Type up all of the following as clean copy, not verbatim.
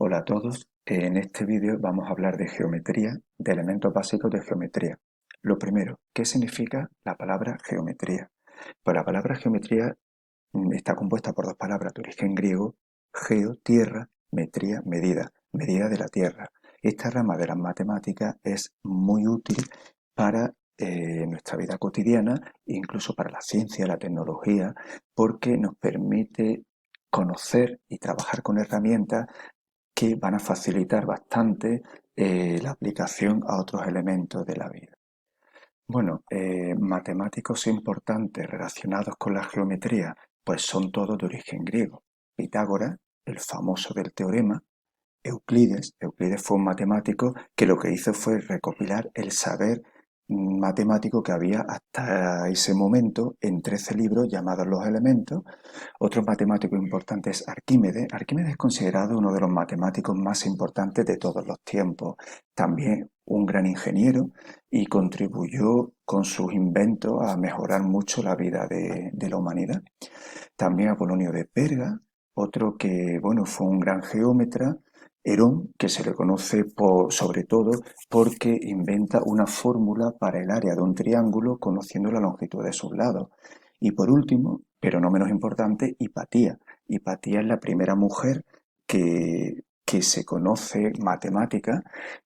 Hola a todos, en este vídeo vamos a hablar de geometría, de elementos básicos de geometría. Lo primero, ¿qué significa la palabra geometría? Pues la palabra geometría está compuesta por dos palabras de origen griego: geo, tierra; metría, medida, medida de la tierra. Esta rama de las matemáticas es muy útil para nuestra vida cotidiana, incluso para la ciencia, la tecnología, porque nos permite conocer y trabajar con herramientas que van a facilitar bastante la aplicación a otros elementos de la vida. Bueno, matemáticos importantes relacionados con la geometría, pues son todos de origen griego. Pitágoras, el famoso del teorema; Euclides fue un matemático que lo que hizo fue recopilar el saber matemático que había hasta ese momento en 13 libros llamados Los Elementos. Otro matemático importante es Arquímedes. Arquímedes es considerado uno de los matemáticos más importantes de todos los tiempos. También un gran ingeniero, y contribuyó con sus inventos a mejorar mucho la vida de la humanidad. También Apolonio de Perga, otro que bueno, fue un gran geómetra. Herón, que se le conoce sobre todo porque inventa una fórmula para el área de un triángulo conociendo la longitud de sus lados. Y por último, pero no menos importante, Hipatía. Hipatía es la primera mujer que se conoce matemática,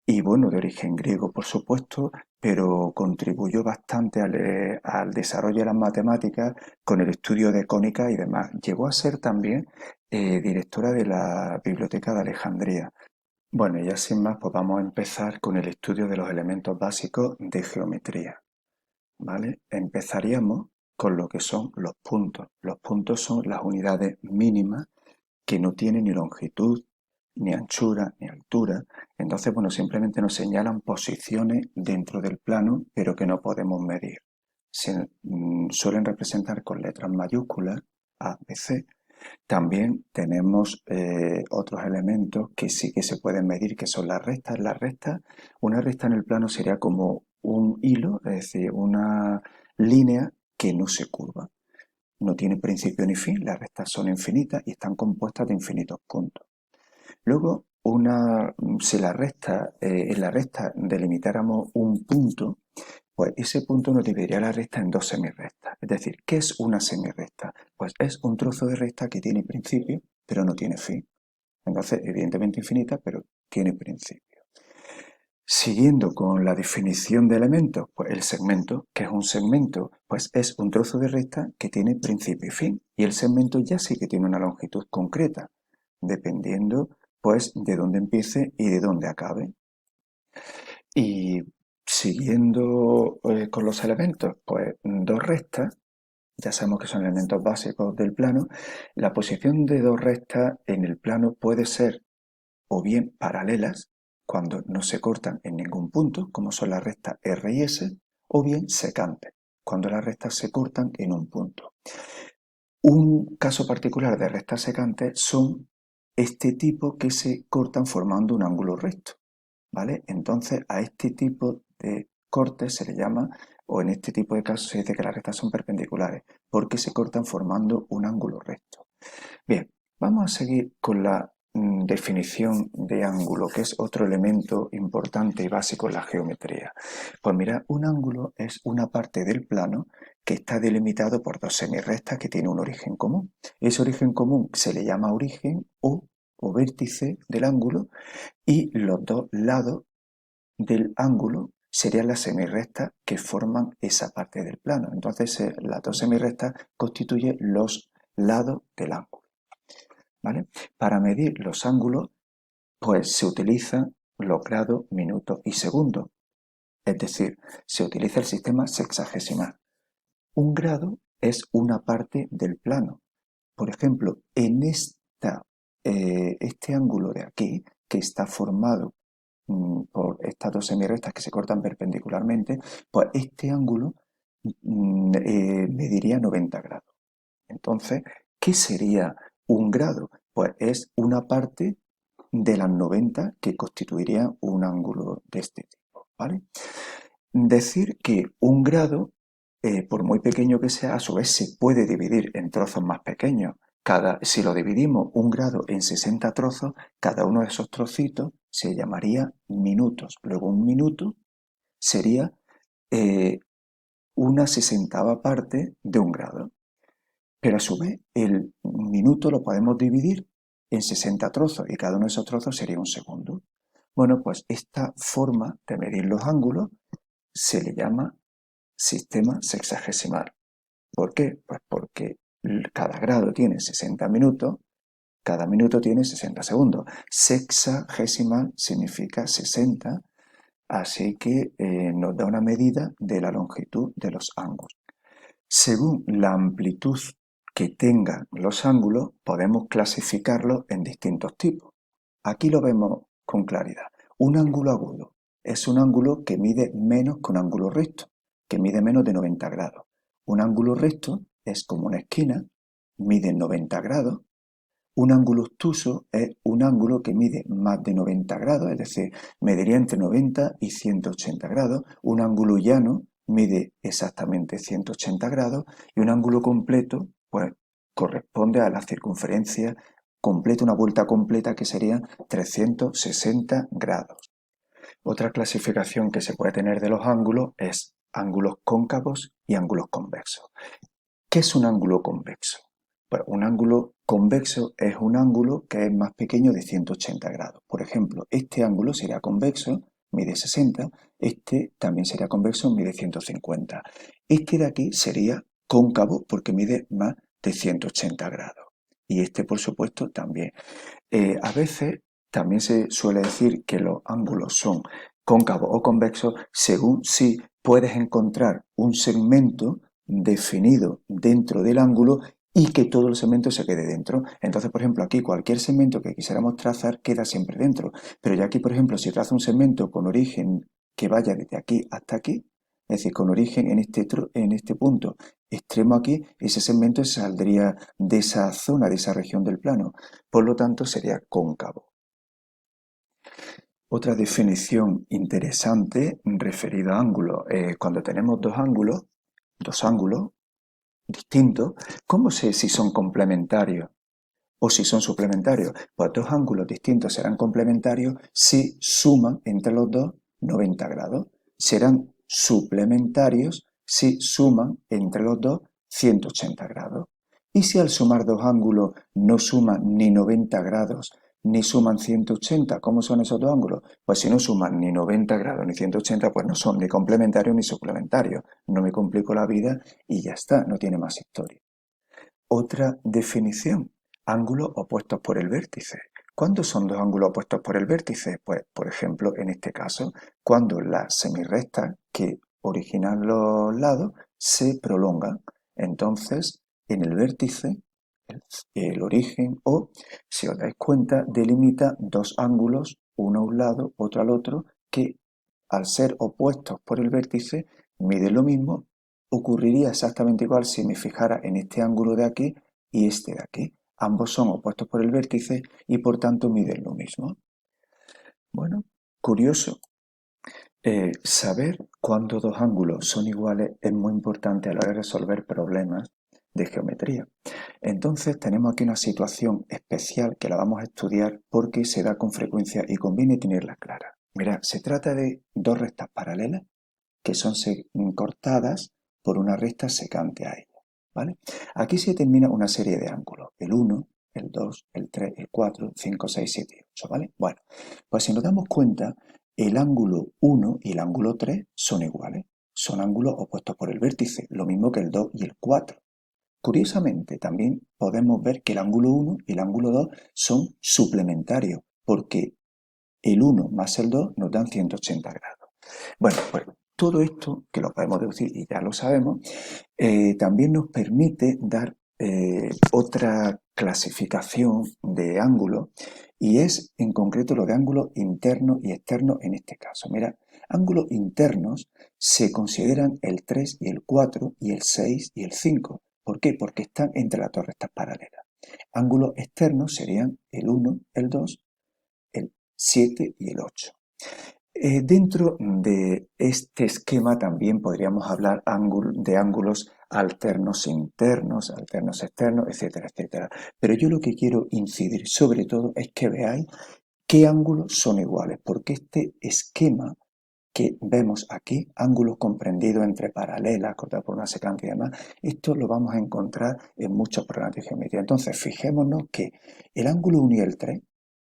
y bueno, de origen griego, por supuesto, pero contribuyó bastante al desarrollo de las matemáticas con el estudio de cónicas y demás. Llegó a ser también directora de la Biblioteca de Alejandría. Bueno, y ya sin más, pues vamos a empezar con el estudio de los elementos básicos de geometría, ¿vale? Empezaríamos con lo que son los puntos. Los puntos son las unidades mínimas que no tienen ni longitud, ni anchura, ni altura. Entonces, bueno, simplemente nos señalan posiciones dentro del plano, pero que no podemos medir. Suelen representar con letras mayúsculas, A, B, C. También tenemos otros elementos que sí que se pueden medir, que son las rectas. Una recta en el plano sería como un hilo, es decir, una línea que no se curva. No tiene principio ni fin, las rectas son infinitas y están compuestas de infinitos puntos. Luego, si en la recta delimitáramos un punto, pues ese punto nos dividiría la recta en dos semirrectas. Es decir, ¿qué es una semirrecta? Pues es un trozo de recta que tiene principio, pero no tiene fin. Entonces, evidentemente infinita, pero tiene principio. Siguiendo con la definición de elementos, pues el segmento, ¿qué es un segmento? Pues es un trozo de recta que tiene principio y fin. Y el segmento ya sí que tiene una longitud concreta, dependiendo pues de dónde empiece y de dónde acabe. Y siguiendo con los elementos, pues dos rectas, ya sabemos que son elementos básicos del plano. La posición de dos rectas en el plano puede ser o bien paralelas, cuando no se cortan en ningún punto, como son las rectas R y S, o bien secantes, cuando las rectas se cortan en un punto. Un caso particular de rectas secantes son este tipo que se cortan formando un ángulo recto, ¿vale? Entonces a este tipo de cortes se le llama, o en este tipo de casos se dice que las rectas son perpendiculares, porque se cortan formando un ángulo recto. Bien, vamos a seguir con la definición de ángulo, que es otro elemento importante y básico en la geometría. Pues mira, un ángulo es una parte del plano que está delimitado por dos semirrectas que tienen un origen común. Ese origen común se le llama origen o vértice del ángulo, y los dos lados del ángulo serían las semirrectas que forman esa parte del plano. Entonces, las dos semirrectas constituyen los lados del ángulo, ¿vale? Para medir los ángulos, pues se utilizan los grados, minutos y segundos. Es decir, se utiliza el sistema sexagesimal. Un grado es una parte del plano. Por ejemplo, en este ángulo de aquí, que está formado por estas dos semirrectas que se cortan perpendicularmente, pues este ángulo mediría 90 grados. Entonces, ¿qué sería un grado? Pues es una parte de las 90 que constituiría un ángulo de este tipo, ¿vale? Decir que un grado, por muy pequeño que sea, a su vez se puede dividir en trozos más pequeños. Si lo dividimos un grado en 60 trozos, cada uno de esos trocitos se llamaría minutos. Luego un minuto sería una sesentava parte de un grado. Pero a su vez, el minuto lo podemos dividir en 60 trozos y cada uno de esos trozos sería un segundo. Bueno, pues esta forma de medir los ángulos se le llama sistema sexagesimal. ¿Por qué? Pues porque cada grado tiene 60 minutos, cada minuto tiene 60 segundos. Sexagesimal significa 60, así que nos da una medida de la longitud de los ángulos. Según la amplitud que tengan los ángulos, podemos clasificarlos en distintos tipos. Aquí lo vemos con claridad. Un ángulo agudo es un ángulo que mide menos que un ángulo recto, que mide menos de 90 grados. Un ángulo recto es como una esquina, mide 90 grados. Un ángulo obtuso es un ángulo que mide más de 90 grados, es decir, mediría entre 90 y 180 grados. Un ángulo llano mide exactamente 180 grados y un ángulo completo pues corresponde a la circunferencia completa, una vuelta completa que serían 360 grados. Otra clasificación que se puede tener de los ángulos es ángulos cóncavos y ángulos convexos. ¿Qué es un ángulo convexo? Bueno, un ángulo convexo es un ángulo que es más pequeño de 180 grados. Por ejemplo, este ángulo sería convexo, mide 60, este también sería convexo, mide 150. Este de aquí sería cóncavo porque mide más de 180 grados. Y este, por supuesto, también. A veces también se suele decir que los ángulos son cóncavos o convexos según si puedes encontrar un segmento definido dentro del ángulo y que todo el segmento se quede dentro. Entonces, por ejemplo, aquí cualquier segmento que quisiéramos trazar queda siempre dentro. Pero ya aquí, por ejemplo, si trazo un segmento con origen que vaya desde aquí hasta aquí, es decir, con origen en este punto extremo aquí, ese segmento saldría de esa zona, de esa región del plano. Por lo tanto, sería cóncavo. Otra definición interesante referida a ángulos. Cuando tenemos dos ángulos distintos, ¿cómo sé si son complementarios o si son suplementarios? Pues dos ángulos distintos serán complementarios si suman entre los dos 90 grados. Serán suplementarios si suman entre los dos 180 grados. Y si al sumar dos ángulos no suman ni 90 grados ni suman 180, ¿cómo son esos dos ángulos? Pues si no suman ni 90 grados ni 180, pues no son ni complementarios ni suplementarios. No me complico la vida y ya está, no tiene más historia. Otra definición, ángulos opuestos por el vértice. ¿Cuándo son dos ángulos opuestos por el vértice? Pues, por ejemplo, en este caso, cuando las semirrectas que originan los lados se prolongan. Entonces, en el vértice, el origen o, si os dais cuenta, delimita dos ángulos, uno a un lado, otro al otro, que al ser opuestos por el vértice miden lo mismo. Ocurriría exactamente igual si me fijara en este ángulo de aquí y este de aquí. Ambos son opuestos por el vértice y por tanto miden lo mismo. Bueno, curioso. Saber cuándo dos ángulos son iguales es muy importante a la hora de resolver problemas de geometría. Entonces tenemos aquí una situación especial que la vamos a estudiar porque se da con frecuencia y conviene tenerla clara. Mira, se trata de dos rectas paralelas que son cortadas por una recta secante a ella, ¿vale? Aquí se determina una serie de ángulos, el 1, el 2, el 3, el 4, el 5, 6, 7 y 8, ¿vale? Bueno, pues si nos damos cuenta, el ángulo 1 y el ángulo 3 son iguales, son ángulos opuestos por el vértice, lo mismo que el 2 y el 4. Curiosamente, también podemos ver que el ángulo 1 y el ángulo 2 son suplementarios, porque el 1 más el 2 nos dan 180 grados. Bueno, pues todo esto, que lo podemos deducir y ya lo sabemos, también nos permite dar otra clasificación de ángulos y es en concreto lo de ángulos internos y externos en este caso. Mira, ángulos internos se consideran el 3 y el 4 y el 6 y el 5. ¿Por qué? Porque están entre las dos rectas paralelas. Ángulos externos serían el 1, el 2, el 7 y el 8. Dentro de este esquema también podríamos hablar de ángulos alternos internos, alternos externos, etcétera, etcétera. Pero yo lo que quiero incidir sobre todo es que veáis qué ángulos son iguales, porque este esquema que vemos aquí, ángulos comprendidos entre paralelas, cortadas por una secante y demás, esto lo vamos a encontrar en muchos programas de geometría. Entonces, fijémonos que el ángulo 1 y el 3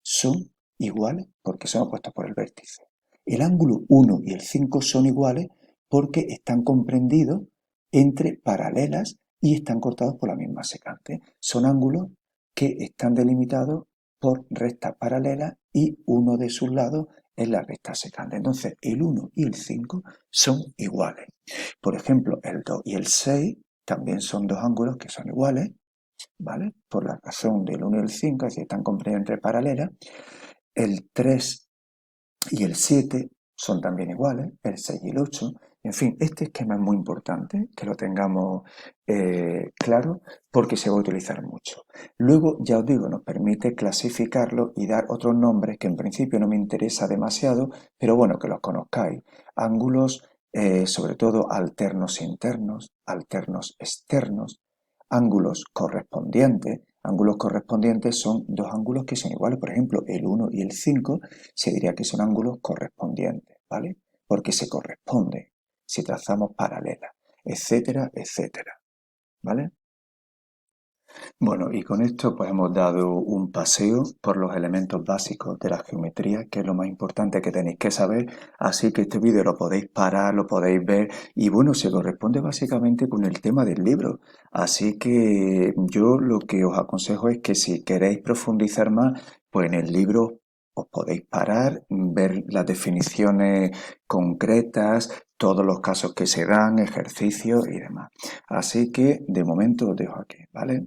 son iguales porque son opuestos por el vértice. El ángulo 1 y el 5 son iguales porque están comprendidos entre paralelas y están cortados por la misma secante. Son ángulos que están delimitados por rectas paralelas y uno de sus lados es la recta secante. Entonces, el 1 y el 5 son iguales. Por ejemplo, el 2 y el 6 también son dos ángulos que son iguales, ¿vale? Por la razón del 1 y el 5, es decir, están comprendidos entre paralelas. El 3 y el 7 son también iguales, el 6 y el 8. En fin, este esquema es muy importante que lo tengamos claro porque se va a utilizar mucho. Luego, ya os digo, nos permite clasificarlo y dar otros nombres que en principio no me interesa demasiado, pero bueno, que los conozcáis. Ángulos, sobre todo alternos internos, alternos externos, ángulos correspondientes. Ángulos correspondientes son dos ángulos que son iguales. Por ejemplo, el 1 y el 5 se diría que son ángulos correspondientes, ¿vale? Porque se corresponden si trazamos paralelas, etcétera, etcétera, ¿vale? Bueno, y con esto pues hemos dado un paseo por los elementos básicos de la geometría, que es lo más importante que tenéis que saber, así que este vídeo lo podéis parar, lo podéis ver, y bueno, se corresponde básicamente con el tema del libro, así que yo lo que os aconsejo es que si queréis profundizar más, pues en el libro os podéis parar, ver las definiciones concretas, todos los casos que se dan, ejercicios y demás. Así que de momento os dejo aquí, ¿vale?